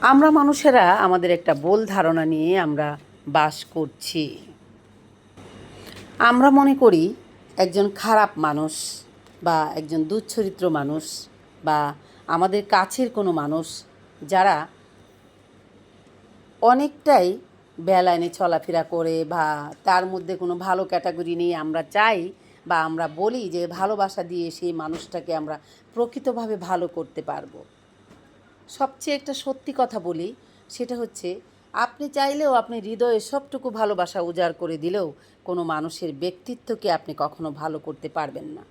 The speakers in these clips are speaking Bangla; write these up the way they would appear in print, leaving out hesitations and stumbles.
আমরা মানুষেরা আমাদের একটা ভুল ধারণা নিয়ে আমরা বাস করছি। আমরা মনে করি একজন খারাপ মানুষ বা একজন দুশ্চরিত্র মানুষ বা আমাদের কাছের কোনো মানুষ যারা অনেকটাই বেলাইনে চলাফেরা করে বা তার মধ্যে কোনো ভালো ক্যাটাগরি নেই, আমরা চাই বা আমরা বলি যে ভালোবাসা দিয়ে সেই মানুষটাকে আমরা প্রকৃতভাবে ভালো করতে পারবো। সবচেয়ে একটা সত্যি কথা বলি, সেটা হচ্ছে আপনি চাইলেও আপনি হৃদয়ে সবটুকু ভালোবাসা উজাড় করে দিলেও কোনো মানুষের ব্যক্তিত্বকে আপনি কখনো ভালো করতে পারবেন না।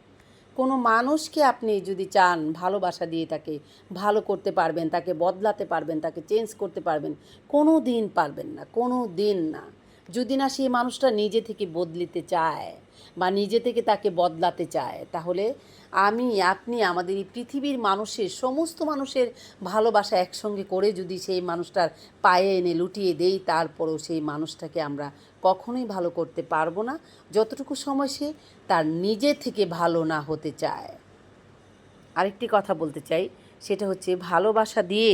কোনো মানুষকে আপনি যদি চান ভালোবাসা দিয়ে তাকে ভালো করতে পারবেন, তাকে বদলাতে পারবেন, তাকে চেঞ্জ করতে পারবেন, কোনো দিন পারবেন না, কোনো দিন না। যদি না সেই মানুষটা নিজে থেকে বদলিতে চায় বা নিজে থেকে তাকে বদলাতে চায়, তাহলে আমি আপনি আমাদের এই পৃথিবীর মানুষের সমস্ত মানুষের ভালোবাসা একসঙ্গে করে যদি সেই মানুষটার পায়ে এনে লুটিয়ে দেই, তারপরেও সেই মানুষটাকে আমরা কখনোই ভালো করতে পারবো না যতটুকু সময় সে তার নিজে থেকে ভালো না হতে চায়। আরেকটি কথা বলতে চাই, সেটা হচ্ছে ভালোবাসা দিয়ে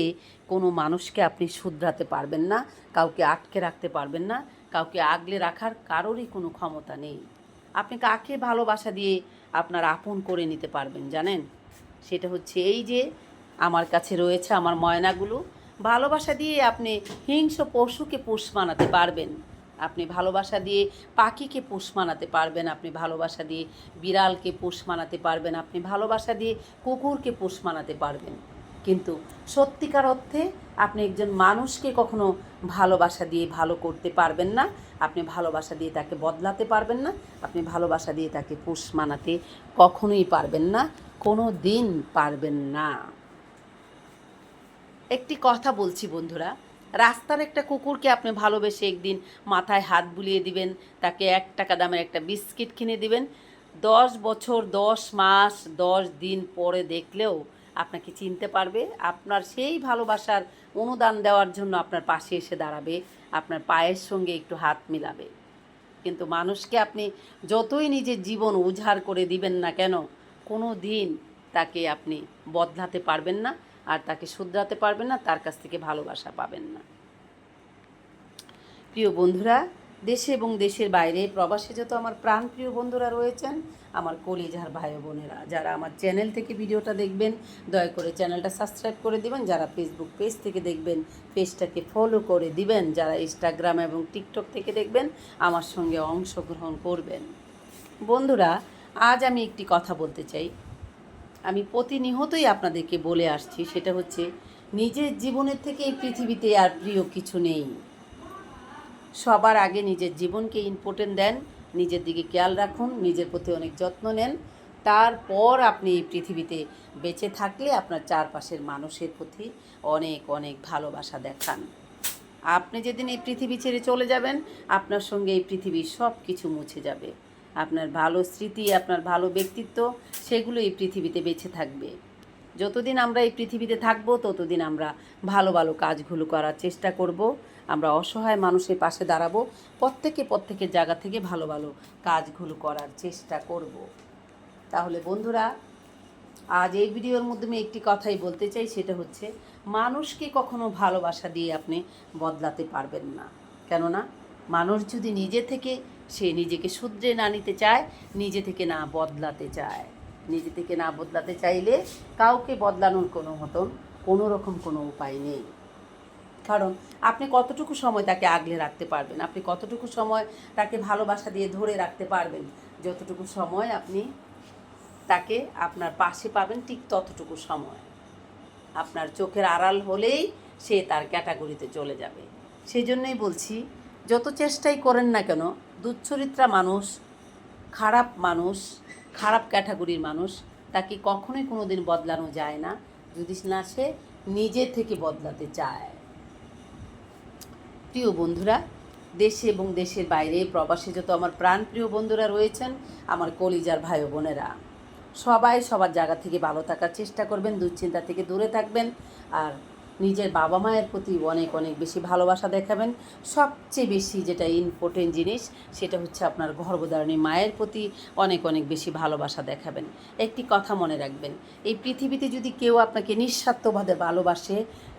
কোনো মানুষকে আপনি শুধরাতে পারবেন না, কাউকে আটকে রাখতে পারবেন না, কাউকে আগলে রাখার কারোরই কোনো ক্ষমতা নেই। আপনি কাকে ভালোবাসা দিয়ে আপনার আপন করে নিতে পারবেন জানেন? সেটা হচ্ছে এই যে আমার কাছে রয়েছে আমার ময়নাগুলো। ভালোবাসা দিয়ে আপনি হিংস্র পশুকে পোষ মানাতে পারবেন, আপনি ভালোবাসা দিয়ে পাখিকে পোষ মানাতে পারবেন, আপনি ভালোবাসা দিয়ে বিড়ালকে পোষ মানাতে পারবেন, আপনি ভালোবাসা দিয়ে কুকুরকে পোষ মানাতে পারবেন। কিন্তু সত্যিকার অর্থে আপনি একজন মানুষকে কখনো ভালোবাসা দিয়ে ভালো করতে পারবেন না, আপনি ভালোবাসা দিয়ে তাকে বদলাতে পারবেন না, আপনি ভালোবাসা দিয়ে তাকে পোষ মানাতে কখনোই পারবেন না, কোনো দিন পারবেন না। একটি কথা বলছি বন্ধুরা, রাস্তার একটা কুকুরকে আপনি ভালোবেসে একদিন মাথায় হাত বুলিয়ে দিবেন, তাকে 1 টাকা দামের একটা বিস্কিট কিনে দিবেন, 10 বছর 10 মাস 10 দিন পরে দেখলেও আপনাকে চিনতে পারবে, আপনার সেই ভালোবাসার অনুদান দেওয়ার জন্য আপনার পাশে এসে দাঁড়াবে, আপনার পায়ের সঙ্গে একটু হাত মিলাবে। কিন্তু মানুষকে আপনি যতই নিজের জীবন উজাড় করে দিবেন না কেন, কোনো দিন তাকে আপনি বদলাতে পারবেন না, আর তাকে শুধরাতে পারবেন না, তার কাছ থেকে ভালোবাসা পাবেন না। প্রিয় বন্ধুরা, দেশে এবং দেশের বাইরে প্রবাসে যত আমার প্রাণপ্রিয় বন্ধুরা রয়েছেন, আমার কলিজার ভাই বোনেরা, যারা আমার চ্যানেল থেকে ভিডিওটা দেখবেন দয়া করে চ্যানেলটা সাবস্ক্রাইব করে দিবেন, যারা ফেসবুক পেজ থেকে দেখবেন পেজটাকে ফলো করে দিবেন, যারা ইনস্টাগ্রাম এবং টিকটক থেকে দেখবেন আমার সঙ্গে অংশগ্রহণ করবেন। বন্ধুরা, আজ আমি একটি কথা বলতে চাই, আমি প্রতিনিয়তই আপনাদেরকে বলে আসছি, সেটা হচ্ছে নিজের জীবনের থেকে এই পৃথিবীতে আর প্রিয় কিছু নেই। সবার আগে নিজের জীবনকে ইম্পর্টেন্ট দেন, নিজের দিকে খেয়াল রাখুন, নিজের প্রতি অনেক যত্ন নেন, তারপর আপনি এই পৃথিবীতে বেঁচে থাকলে আপনার চারপাশের মানুষের প্রতি অনেক অনেক ভালোবাসা দেখান। আপনি যেদিন এই পৃথিবী ছেড়ে চলে যাবেন, আপনার সঙ্গে এই পৃথিবীর সব কিছু মুছে যাবে, আপনার ভালো স্মৃতি, আপনার ভালো ব্যক্তিত্ব, সেগুলো এই পৃথিবীতে বেঁচে থাকবে। যতদিন আমরা এই পৃথিবীতে থাকবো ততদিন আমরা ভালো ভালো কাজগুলো করার চেষ্টা করব, আমরা অসহায় মানুষের পাশে দাঁড়াবো, প্রত্যেকের জায়গা থেকে ভালো ভালো কাজগুলো করার চেষ্টা করব। তাহলে বন্ধুরা, আজ এই ভিডিওর মাধ্যমে একটি কথাই বলতে চাই, সেটা হচ্ছে মানুষকে কখনো ভালোবাসা দিয়ে আপনি বদলাতে পারবেন না। কেননা মানুষ যদি নিজে থেকে সে নিজেকে শুধরে না নিতে চায়, নিজে থেকে না বদলাতে চায়, নিজে থেকে না বদলাতে চাইলে কাউকে বদলানোর কোনো রকম কোনো উপায় নেই। কারণ আপনি কতটুকু সময় তাকে আগলে রাখতে পারবেন, আপনি কতটুকু সময় তাকে ভালোবাসা দিয়ে ধরে রাখতে পারবেন, যতটুকু সময় আপনি তাকে আপনার পাশে পাবেন ঠিক ততটুকু সময়। আপনার চোখের আড়াল হলেই সে তার ক্যাটাগরিতে চলে যাবে। সেই জন্যই বলছি, যত চেষ্টাই করেন না কেন, দুশ্চরিত্রা মানুষ, খারাপ ক্যাটাগরির মানুষ, তাকে কখনোই কোনো দিন বদলানো যায় না যদি না সে নিজে থেকে বদলাতে চায়। প্রিয় বন্ধুরা, দেশে এবং দেশের বাইরে প্রবাসে যত আমার প্রাণপ্রিয় বন্ধুরা রয়েছেন, আমার কলিজার ভাই বোনেরা, সবাই সবার জায়গা থেকে ভালো থাকার চেষ্টা করবেন, দুশ্চিন্তা থেকে দূরে থাকবেন, আর নিজের বাবা মায়ের প্রতি অনেক অনেক বেশি ভালোবাসা দেখাবেন। সবচেয়ে বেশি যেটা ইম্পর্টেন্ট জিনিস সেটা হচ্ছে আপনার গর্ভধারিণী মায়ের প্রতি অনেক অনেক বেশি ভালোবাসা দেখাবেন। একটি কথা মনে রাখবেন, এই পৃথিবীতে যদি কেউ আপনাকে নিঃস্বার্থভাবে ভালোবাসে,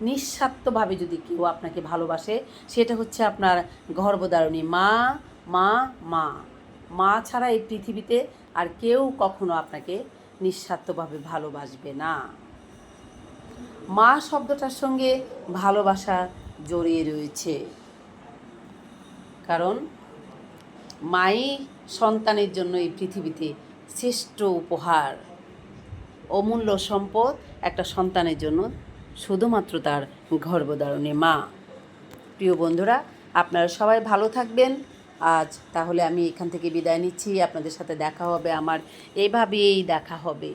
নিঃস্বার্থভাবে যদি কেউ আপনাকে ভালোবাসে, সেটা হচ্ছে আপনার গর্ভধারিণী মা। মা মা মা ছাড়া এই পৃথিবীতে আর কেউ কখনো আপনাকে নিঃস্বার্থভাবে ভালোবাসবে না। মা শব্দটার সঙ্গে ভালোবাসা জড়িয়ে রয়েছে, কারণ মাই সন্তানের জন্য এই পৃথিবীতে শ্রেষ্ঠ উপহার, অমূল্য সম্পদ একটা সন্তানের জন্য শুধুমাত্র তার গর্ভধারণে মা। প্রিয় বন্ধুরা, আপনারা সবাই ভালো থাকবেন। আজ তাহলে আমি এখান থেকে বিদায় নিচ্ছি। আপনাদের সাথে দেখা হবে আমার এভাবেই দেখা হবে।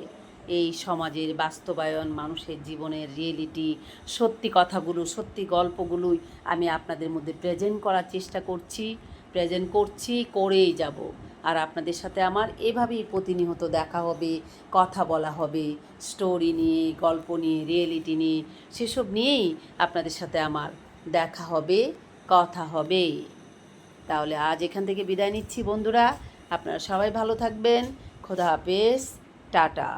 এই সমাজের বাস্তবায়ন, মানুষের জীবনের রিয়েলিটি, সত্যি কথাগুলো, সত্যি গল্পগুলোই আমি আপনাদের মধ্যে প্রেজেন্ট করার চেষ্টা করছি, করেই যাব। আর আপনাদের সাথে আমার এভাবেই প্রতিনিয়ত দেখা হবে, কথা বলা হবে, স্টোরি নিয়ে, গল্প নিয়ে, রিয়েলিটি নিয়ে, সেসব নিয়েই আপনাদের সাথে আমার দেখা হবে, কথা হবে। তাহলে আজ এখান থেকে বিদায় নিচ্ছি বন্ধুরা। আপনারা সবাই ভালো থাকবেন। খোদা হাফেজ, টাটা।